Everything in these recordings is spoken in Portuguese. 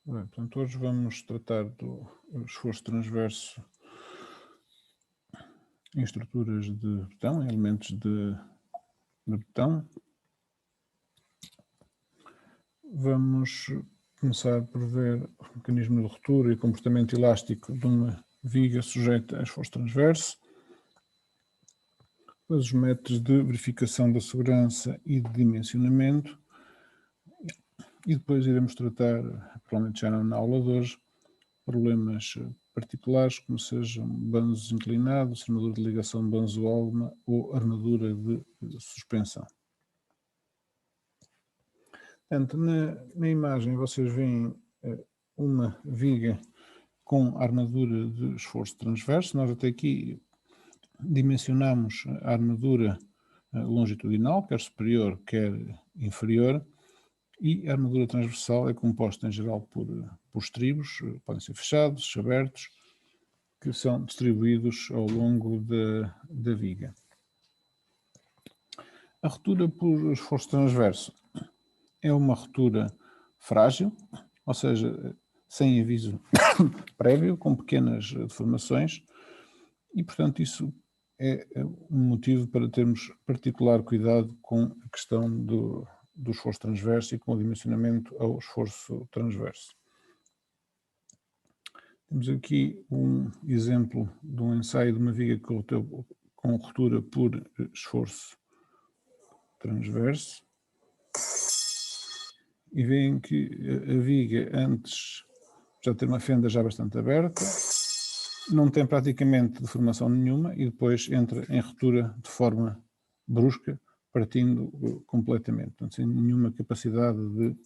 Bem, portanto, hoje vamos tratar do esforço transverso em estruturas de betão, em elementos de betão. Vamos começar por ver o mecanismo de ruptura e comportamento elástico de uma viga sujeita a esforço transverso. Depois os métodos de verificação da segurança e de dimensionamento. E depois iremos tratar, provavelmente já na aula de hoje, problemas particulares, como sejam banzos inclinados, armadura de ligação de banzo-alma ou armadura de suspensão. Portanto, na imagem vocês veem uma viga com armadura de esforço transverso. Nós até aqui dimensionamos a armadura longitudinal, quer superior, quer inferior, e a armadura transversal é composta em geral por estribos, podem ser fechados, abertos, que são distribuídos ao longo da viga. A ruptura por esforço transverso é uma ruptura frágil, ou seja, sem aviso prévio, com pequenas deformações, e portanto isso é um motivo para termos particular cuidado com a questão do esforço transverso e com o dimensionamento ao esforço transverso. Temos aqui um exemplo de um ensaio de uma viga com ruptura por esforço transverso. E veem que a viga, antes já ter uma fenda já bastante aberta, não tem praticamente deformação nenhuma e depois entra em ruptura de forma brusca, partindo completamente, portanto, sem nenhuma capacidade de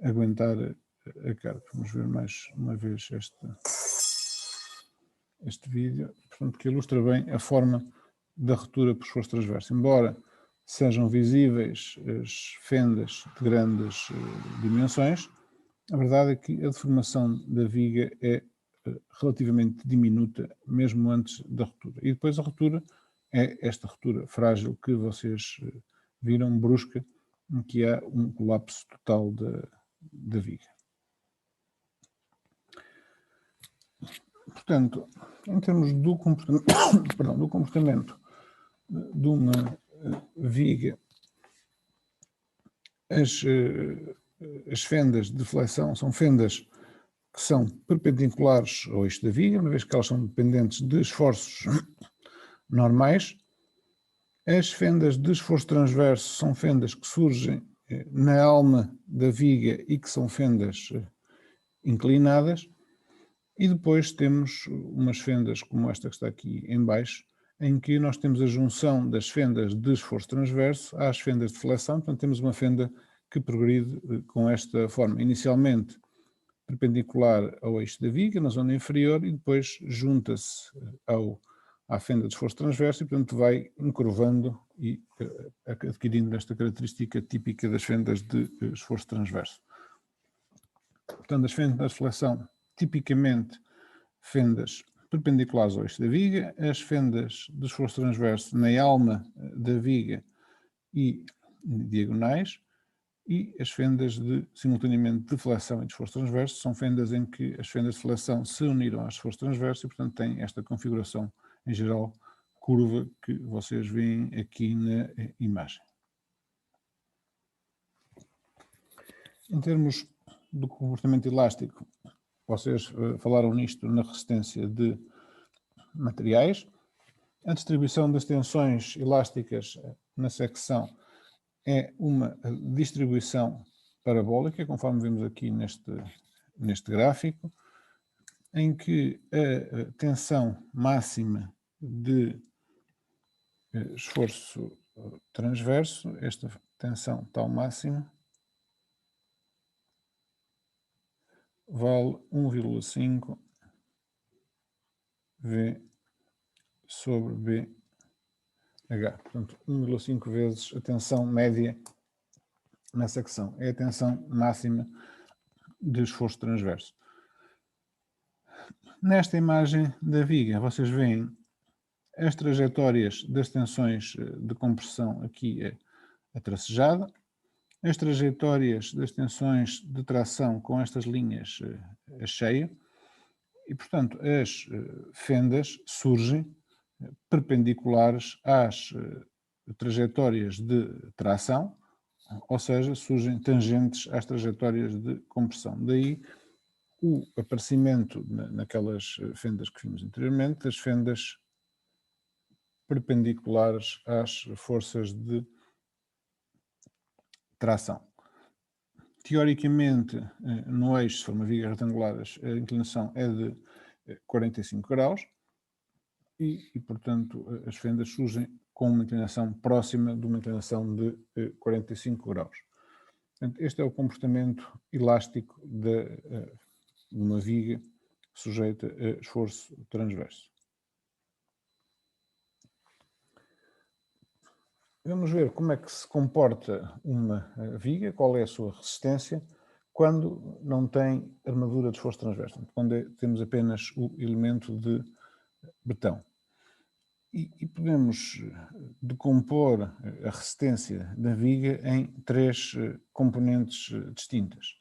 aguentar a carga. Vamos ver mais uma vez este vídeo, portanto, que ilustra bem a forma da ruptura por esforço transverso. Embora sejam visíveis as fendas de grandes dimensões, a verdade é que a deformação da viga é relativamente diminuta, mesmo antes da ruptura. E depois a ruptura é esta ruptura frágil que vocês viram, brusca, em que há um colapso total da viga. Portanto, em termos do comportamento de uma viga, as fendas de flexão são fendas que são perpendiculares ao eixo da viga, uma vez que elas são dependentes de esforços normais. As fendas de esforço transverso são fendas que surgem na alma da viga e que são fendas inclinadas. E depois temos umas fendas como esta que está aqui em baixo, em que nós temos a junção das fendas de esforço transverso às fendas de flexão. Portanto, temos uma fenda que progride com esta forma. Inicialmente perpendicular ao eixo da viga, na zona inferior, e depois junta-se à fenda de esforço transverso e, portanto, vai encurvando e adquirindo esta característica típica das fendas de esforço transverso. Portanto, as fendas de flexão, tipicamente fendas perpendiculares ao eixo da viga, as fendas de esforço transverso na alma da viga e diagonais, e as fendas simultaneamente de flexão e de esforço transverso são fendas em que as fendas de flexão se uniram às de esforço transverso e, portanto, têm esta configuração, em geral, curva que vocês veem aqui na imagem. Em termos do comportamento elástico, vocês falaram nisto na resistência de materiais. A distribuição das tensões elásticas na secção é uma distribuição parabólica, conforme vemos aqui neste gráfico, em que a tensão máxima de esforço transverso, esta tensão tal máxima, vale 1,5 V sobre BH. Portanto, 1,5 vezes a tensão média na secção. É a tensão máxima de esforço transverso. Nesta imagem da viga, vocês veem as trajetórias das tensões de compressão aqui a tracejada, as trajetórias das tensões de tração com estas linhas a cheio e, portanto, as fendas surgem perpendiculares às trajetórias de tração, ou seja, surgem tangentes às trajetórias de compressão. Daí o aparecimento naquelas fendas que vimos anteriormente, das fendas perpendiculares às forças de tração. Teoricamente, no eixo, se for uma viga retangular, a inclinação é de 45 graus e, portanto, as fendas surgem com uma inclinação próxima de uma inclinação de 45 graus. Portanto, este é o comportamento elástico de uma viga sujeita a esforço transverso. Vamos ver como é que se comporta uma viga, qual é a sua resistência, quando não tem armadura de esforço transverso, quando temos apenas o elemento de betão. E podemos decompor a resistência da viga em três componentes distintas.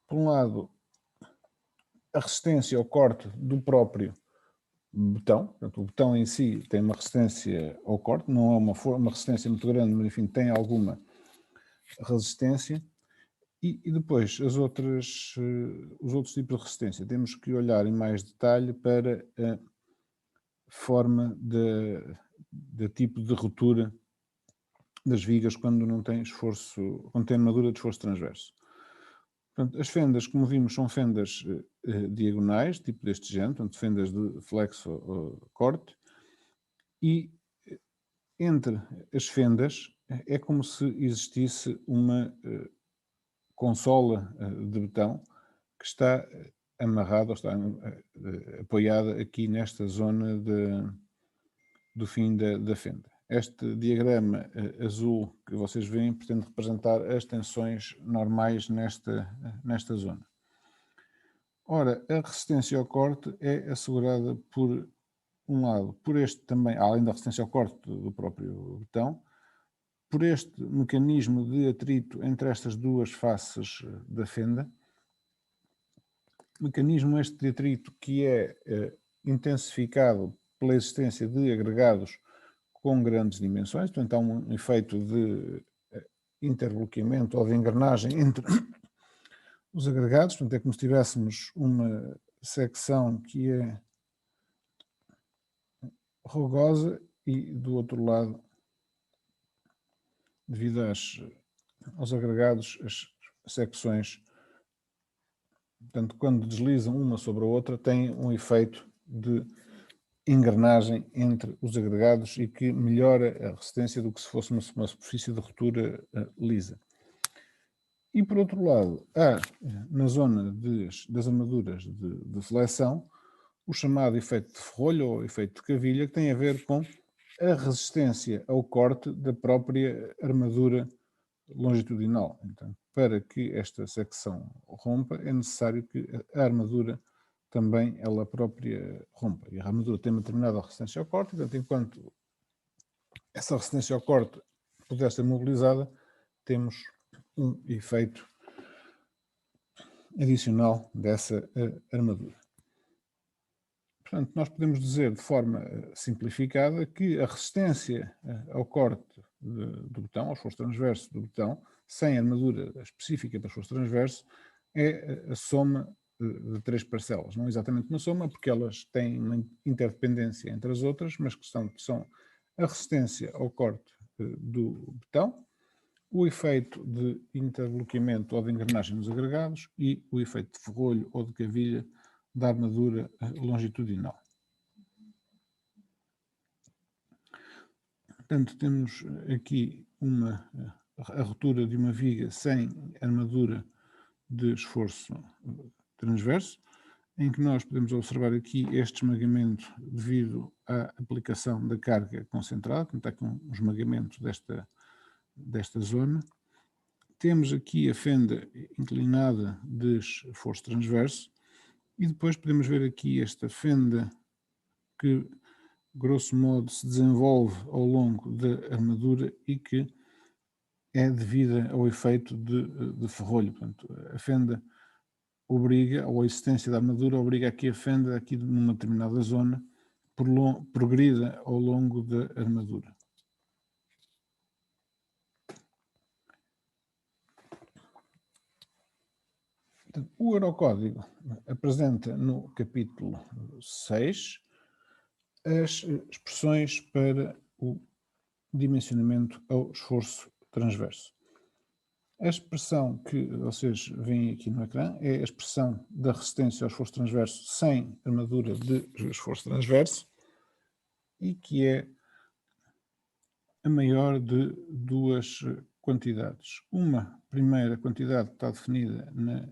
Por um lado, a resistência ao corte do próprio betão, portanto, o betão em si tem uma resistência ao corte, não é uma resistência muito grande, mas enfim, tem alguma resistência. E depois os outros tipos de resistência. Temos que olhar em mais detalhe para a forma de tipo de ruptura das vigas quando não tem esforço, quando tem armadura de esforço transverso. Portanto, as fendas, como vimos, são fendas diagonais, tipo deste género, portanto, fendas de flexo corte, e entre as fendas é como se existisse uma consola de betão que está amarrada, ou está apoiada aqui nesta zona do fim da fenda. Este diagrama azul que vocês veem pretende representar as tensões normais nesta zona. Ora, a resistência ao corte é assegurada por um lado, por este também, além da resistência ao corte do próprio betão, por este mecanismo de atrito entre estas duas faces da fenda, mecanismo este de atrito que é intensificado pela existência de agregados com grandes dimensões, portanto há um efeito de interbloqueamento ou de engrenagem entre os agregados, portanto é como se tivéssemos uma secção que é rugosa e do outro lado, devido aos agregados, as secções, portanto, quando deslizam uma sobre a outra, têm um efeito de engrenagem entre os agregados e que melhora a resistência do que se fosse uma superfície de ruptura lisa. E, por outro lado, há, na zona das armaduras de flexão, o chamado efeito de ferrolho ou efeito de cavilha, que tem a ver com a resistência ao corte da própria armadura longitudinal. Então, para que esta secção rompa, é necessário que a armadura também ela própria rompa. E a armadura tem uma determinada resistência ao corte, portanto, enquanto essa resistência ao corte puder ser mobilizada, temos um efeito adicional dessa armadura. Portanto, nós podemos dizer de forma simplificada que a resistência ao corte do betão, ao esforço transverso do betão, sem armadura específica para esforço transverso, é a soma de três parcelas. Não é exatamente uma soma, porque elas têm uma interdependência entre as outras, mas que são a resistência ao corte do betão, o efeito de interbloqueamento ou de engrenagem nos agregados e o efeito de ferrolho ou de cavilha da armadura longitudinal. Portanto, temos aqui a ruptura de uma viga sem armadura de esforço transverso, em que nós podemos observar aqui este esmagamento devido à aplicação da carga concentrada, portanto, há aqui um esmagamento desta zona. Temos aqui a fenda inclinada de esforço transverso e depois podemos ver aqui esta fenda que, grosso modo, se desenvolve ao longo da armadura e que é devida ao efeito de ferrolho. Portanto, a fenda obriga, ou a existência da armadura obriga a que a fenda, aqui numa determinada zona, progrida ao longo da armadura. O Eurocódigo apresenta no capítulo 6 as expressões para o dimensionamento ao esforço transverso. A expressão que vocês veem aqui no ecrã é a expressão da resistência ao esforço transverso sem armadura de esforço transverso e que é a maior de duas quantidades. Uma primeira quantidade que está definida na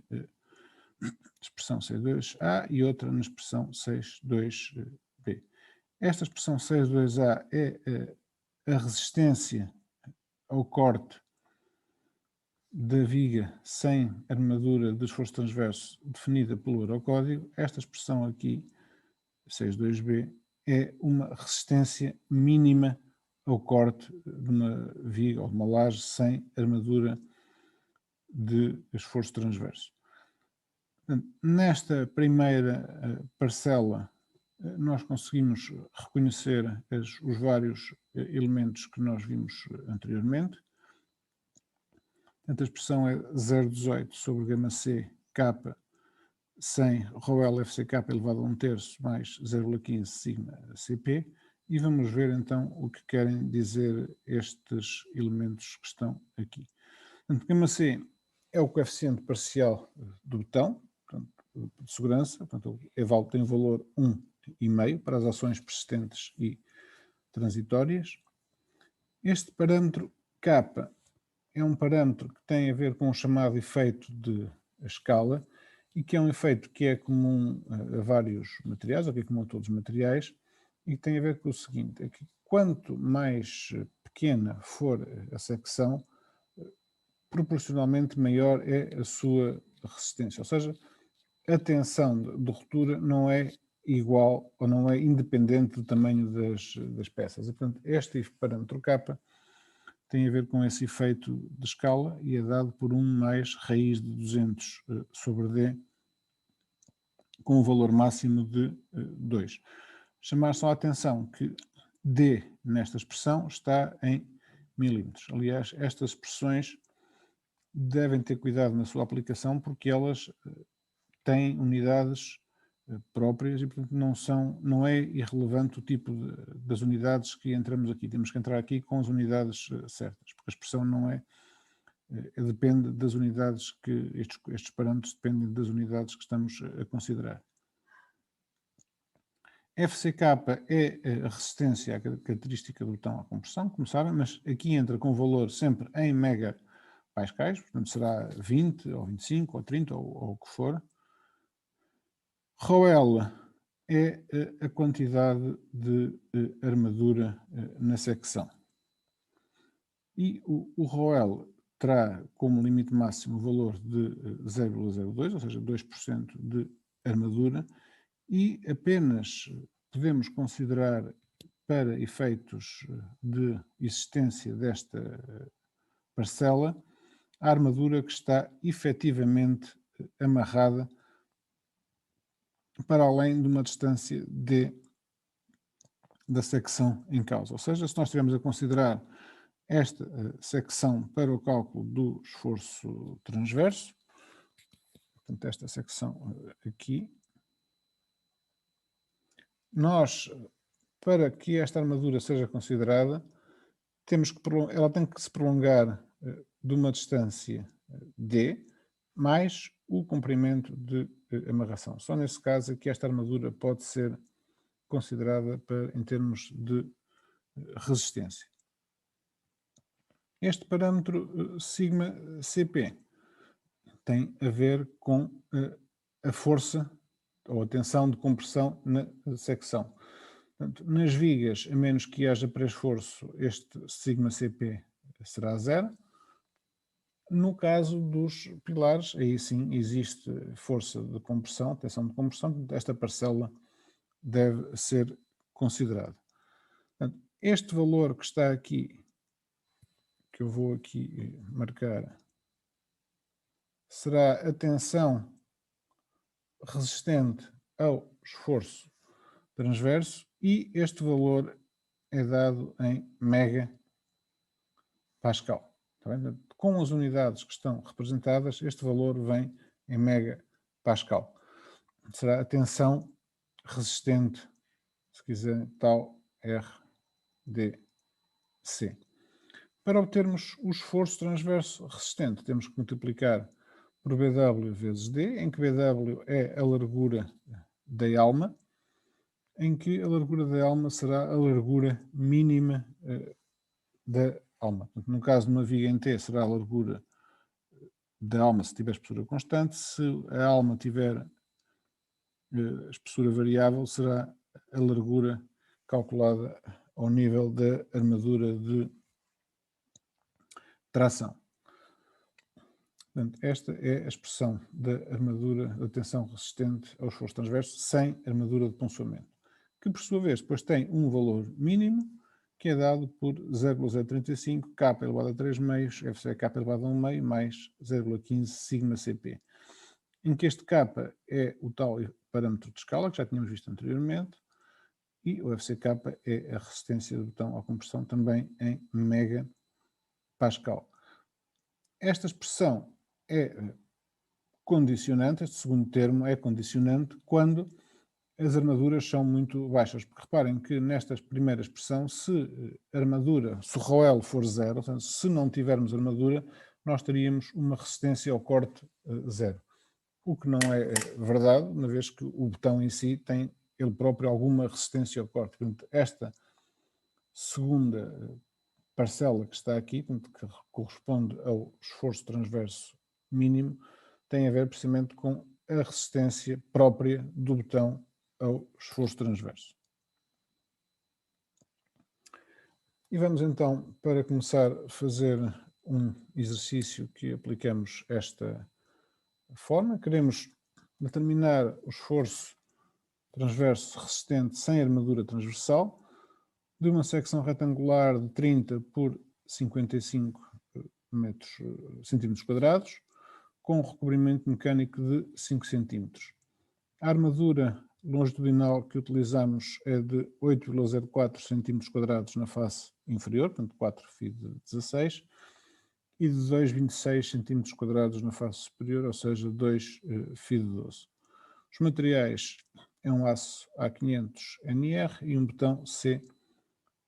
expressão C2A e outra na expressão 6,2B. Esta expressão 6,2A é a resistência ao corte da viga sem armadura de esforço transverso definida pelo Eurocódigo. Esta expressão aqui, 6,2B, é uma resistência mínima ao corte de uma viga ou de uma laje sem armadura de esforço transverso. Nesta primeira parcela, nós conseguimos reconhecer os vários elementos que nós vimos anteriormente. Portanto, a expressão é 0,18 sobre gama C, K, sem ρL FCK elevado a 1/3 mais 0,15 sigma CP. E vamos ver então o que querem dizer estes elementos que estão aqui. Portanto, gama C é o coeficiente parcial do botão, portanto, de segurança, portanto, tem valor 1,5 para as ações persistentes e transitórias. Este parâmetro K é um parâmetro que tem a ver com o chamado efeito de escala e que é um efeito que é comum a vários materiais, ou que é comum a todos os materiais, e que tem a ver com o seguinte, é que quanto mais pequena for a secção, proporcionalmente maior é a sua resistência. Ou seja, a tensão de ruptura não é igual ou não é independente do tamanho das peças. E, portanto, este parâmetro K tem a ver com esse efeito de escala e é dado por 1 mais raiz de 200 sobre D, com um valor máximo de 2. Chamar só a atenção que D nesta expressão está em milímetros. Aliás, estas expressões devem ter cuidado na sua aplicação porque elas têm unidades próprias e, portanto, não é irrelevante o tipo das unidades que entramos aqui. Temos que entrar aqui com as unidades certas, porque a expressão não é... depende das unidades que... Estes parâmetros dependem das unidades que estamos a considerar. FCK é a resistência, a característica do botão à compressão, como sabem, mas aqui entra com valor sempre em megapascais, portanto será 20, ou 25, ou 30, ou o que for. ρL é a quantidade de armadura na secção. E o ρL terá como limite máximo o valor de 0,02, ou seja, 2% de armadura, e apenas podemos considerar para efeitos de existência desta parcela a armadura que está efetivamente amarrada para além de uma distância D da secção em causa. Ou seja, se nós estivermos a considerar esta secção para o cálculo do esforço transverso, portanto, esta secção aqui, nós, para que esta armadura seja considerada, ela tem que se prolongar de uma distância D mais o comprimento de amarração. Só nesse caso é que esta armadura pode ser considerada em termos de resistência. Este parâmetro sigma CP tem a ver com a força ou a tensão de compressão na secção. Portanto, nas vigas, a menos que haja pré-esforço, este sigma CP será 0. No caso dos pilares, aí sim existe força de compressão, tensão de compressão, portanto, esta parcela deve ser considerada. Portanto, este valor que está aqui, que eu vou aqui marcar será a tensão resistente ao esforço transverso e este valor é dado em megapascal. Tá bem? Com as unidades que estão representadas, este valor vem em megapascal. Será a tensão resistente, se quiser, tal RDC. Para obtermos o esforço transverso resistente, temos que multiplicar por BW vezes D, em que BW é a largura da alma, em que a largura da alma será a largura mínima da alma. Portanto, no caso de uma viga em T, será a largura da alma se tiver espessura constante. Se a alma tiver espessura variável, será a largura calculada ao nível da armadura de tração. Portanto, esta é a expressão da armadura da tensão resistente ao esforço transverso sem armadura de ponçoamento, que por sua vez depois tem um valor mínimo que é dado por 0,035 K elevado a 3 meios, FCK elevado a 1 meio, mais 0,15 sigma CP, em que este K é o tal parâmetro de escala que já tínhamos visto anteriormente, e o FCK é a resistência do botão à compressão também em megapascal. Esta expressão é condicionante, este segundo termo é condicionante quando as armaduras são muito baixas, porque reparem que nesta primeira expressão, se a armadura, se o ROL for zero, portanto, se não tivermos armadura, nós teríamos uma resistência ao corte zero. O que não é verdade, uma vez que o botão em si tem ele próprio alguma resistência ao corte. Portanto, esta segunda parcela que está aqui, portanto, que corresponde ao esforço transverso mínimo, tem a ver precisamente com a resistência própria do botão ao esforço transverso. E vamos então, para começar, fazer um exercício que aplicamos esta forma. Queremos determinar o esforço transverso resistente sem armadura transversal de uma secção retangular de 30 por 55 centímetros quadrados, com um recobrimento mecânico de 5 centímetros. A armadura longitudinal que utilizamos é de 8,04 centímetros quadrados na face inferior, portanto 4 φ de 16, e de 2,26 centímetros quadrados na face superior, ou seja, 2 φ de 12. Os materiais é um aço A500NR e um botão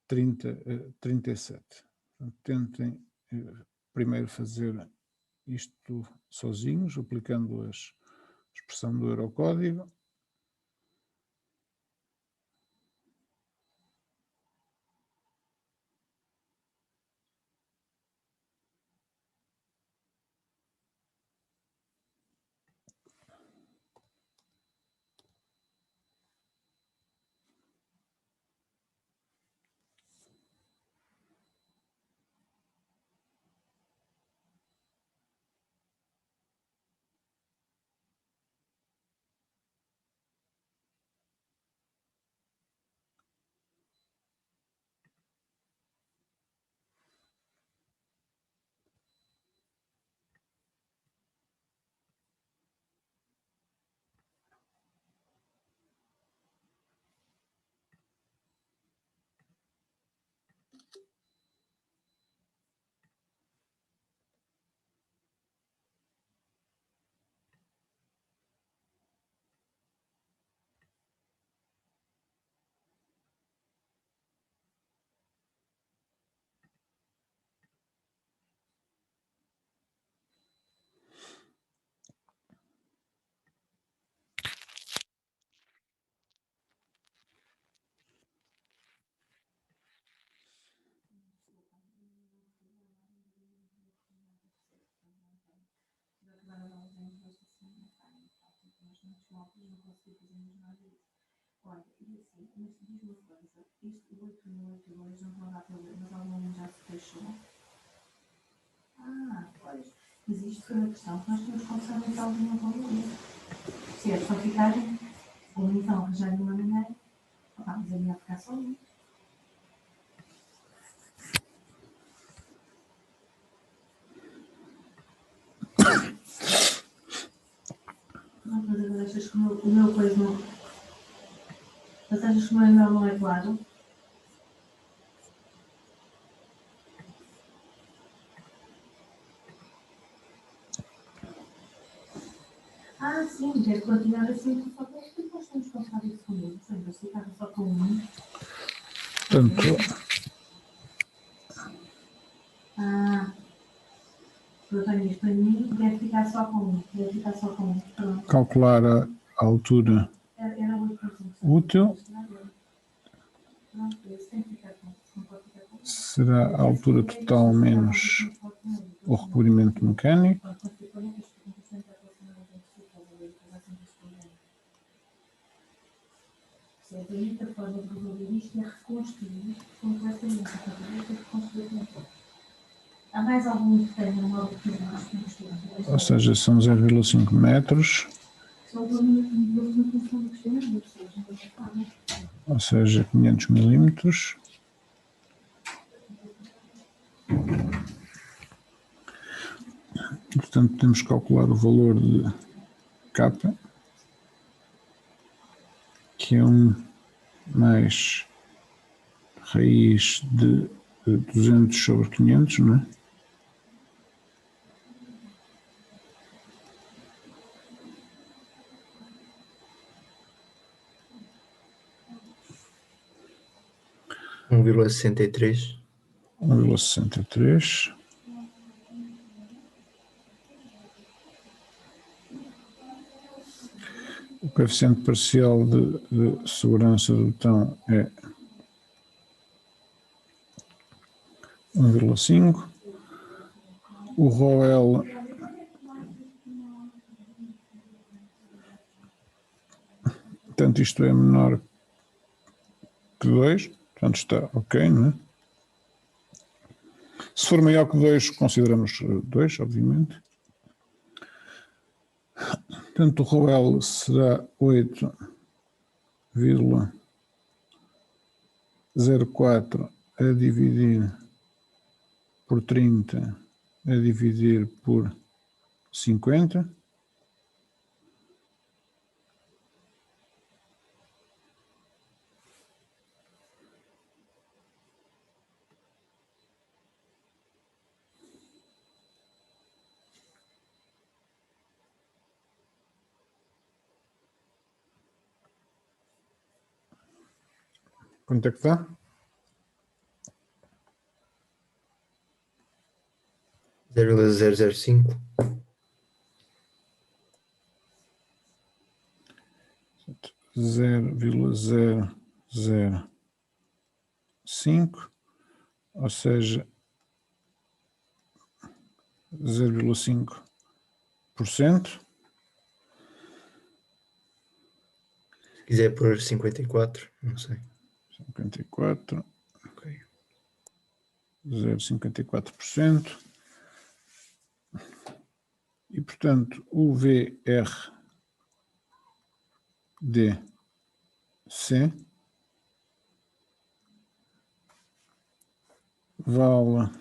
C3037. Tentem primeiro fazer isto sozinhos, aplicando a expressão do Eurocódigo. Olha, e assim, mas diz-me uma coisa, este 8082 não estava a ver, mas algum já se fechou? Pois. Mas isto foi uma questão que nós temos conversado em alguma coisa. Se é só ficarem, ou então arranjarem uma maneira, mas a minha ficar sozinha. Não, mas agora achas que o meu coisa não. Mas achas que o meu e-mail não é claro? Ah, sim, quero continuar assim com só com que nós temos passado isso comigo. Sim, mas ficava só com um. Portanto, Ah, eu tenho isto para mim, deve ficar só com um. Deve ficar só com um. Pronto. calcular a altura Era 8,5. útil Pronto, esse tem que ficar com. Não pode ficar com. será a altura total menos o recobrimento mecânico. Se a única forma de resolver isto é reconstruir completamente. Há mais algum que tenha uma oportunidade de construir? Ou seja, são 0,5 metros, ou seja, 500 milímetros. Portanto, temos que calcular o valor de kappa, que é 1 mais raiz de 200 sobre 500, não é? Um 1,63. 1,63. O coeficiente parcial de segurança do botão é 1,5. O ROL portanto isto é menor que 2, portanto está ok, não é? Se for maior que 2, consideramos 2, obviamente. Portanto, o ROL será 8,04 a dividir por 30 a dividir por 50. Quanto é que dá? 0,005. 0,005, ou seja, 0,5%. Se quiser pôr 54, não sei. 54, Ok. 0,54%. E, portanto, o VRDC vale...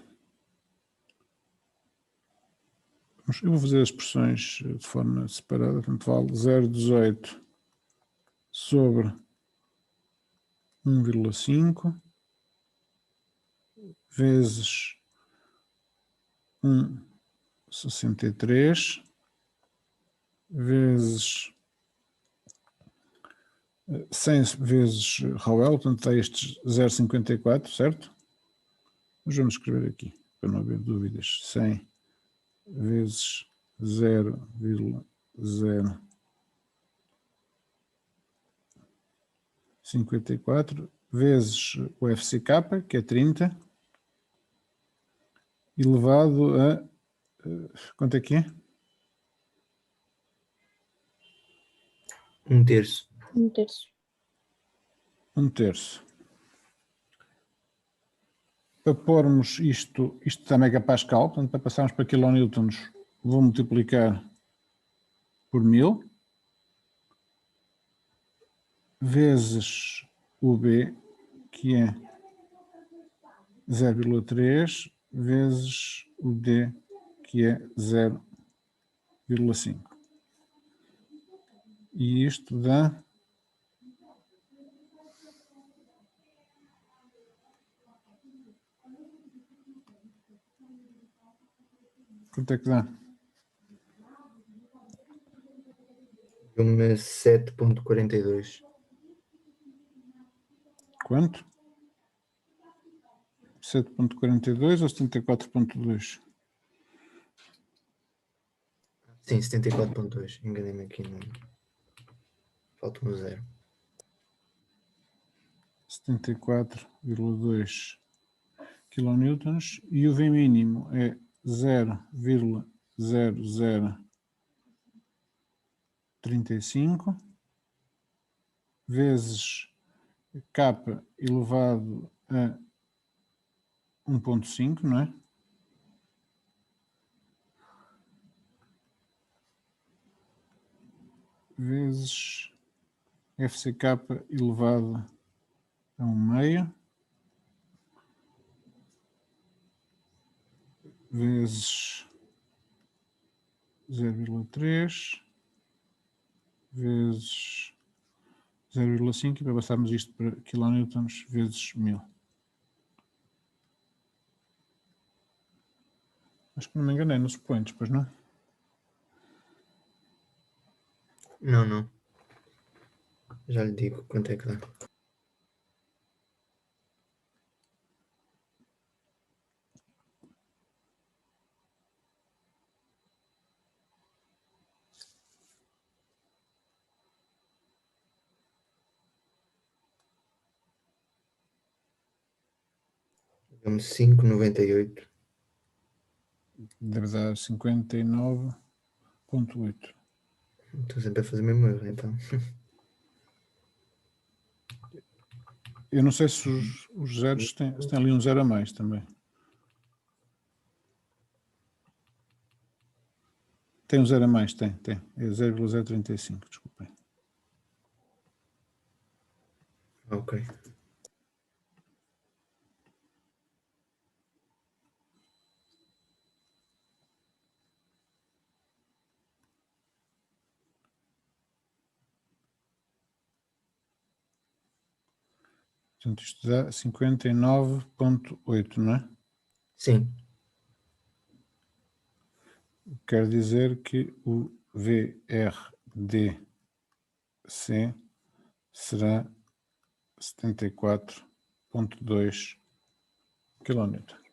Eu vou fazer as expressões de forma separada, portanto vale 0,18 sobre 1,5 vezes 1,63 vezes 100 vezes ROL, portanto dá estes 0,54, certo? Mas vamos escrever aqui, para não haver dúvidas. 100 vezes 0,054 vezes o FCK, que é 30, elevado a... quanto é que é? 1/3. 1/3. 1/3. Para pormos isto está megapascal, portanto para passarmos para quilonewtons, vou multiplicar por 1000 vezes o B, que é 0,3 vezes o D, que é 0,5. E isto dá... Quanto é que dá? Deu-me 7.42. Quanto? 7.42 ou 74.2? Sim, 74.2. Enganei-me aqui. Falta um 0. 74,2 kN e o V mínimo é 0,0035 vezes K elevado a 1.5, não é? Vezes FCK elevado a 1/2 vezes 0,3 vezes 0,5 e para passarmos isto para kilonewtons vezes 1000. Acho que não me enganei nos expoentes, pois não? Não. Já lhe digo quanto é que dá. Deu-me 5,98. Deve dar 59,8. Estou sempre a fazer o mesmo erro, então. Eu não sei se os zeros têm ali um zero a mais também. Tem um zero a mais, tem. É 0,035, desculpem. Ok. Portanto, isto dá 59,8, não é? Sim. Quer dizer que o VRDC será 74,2 kN.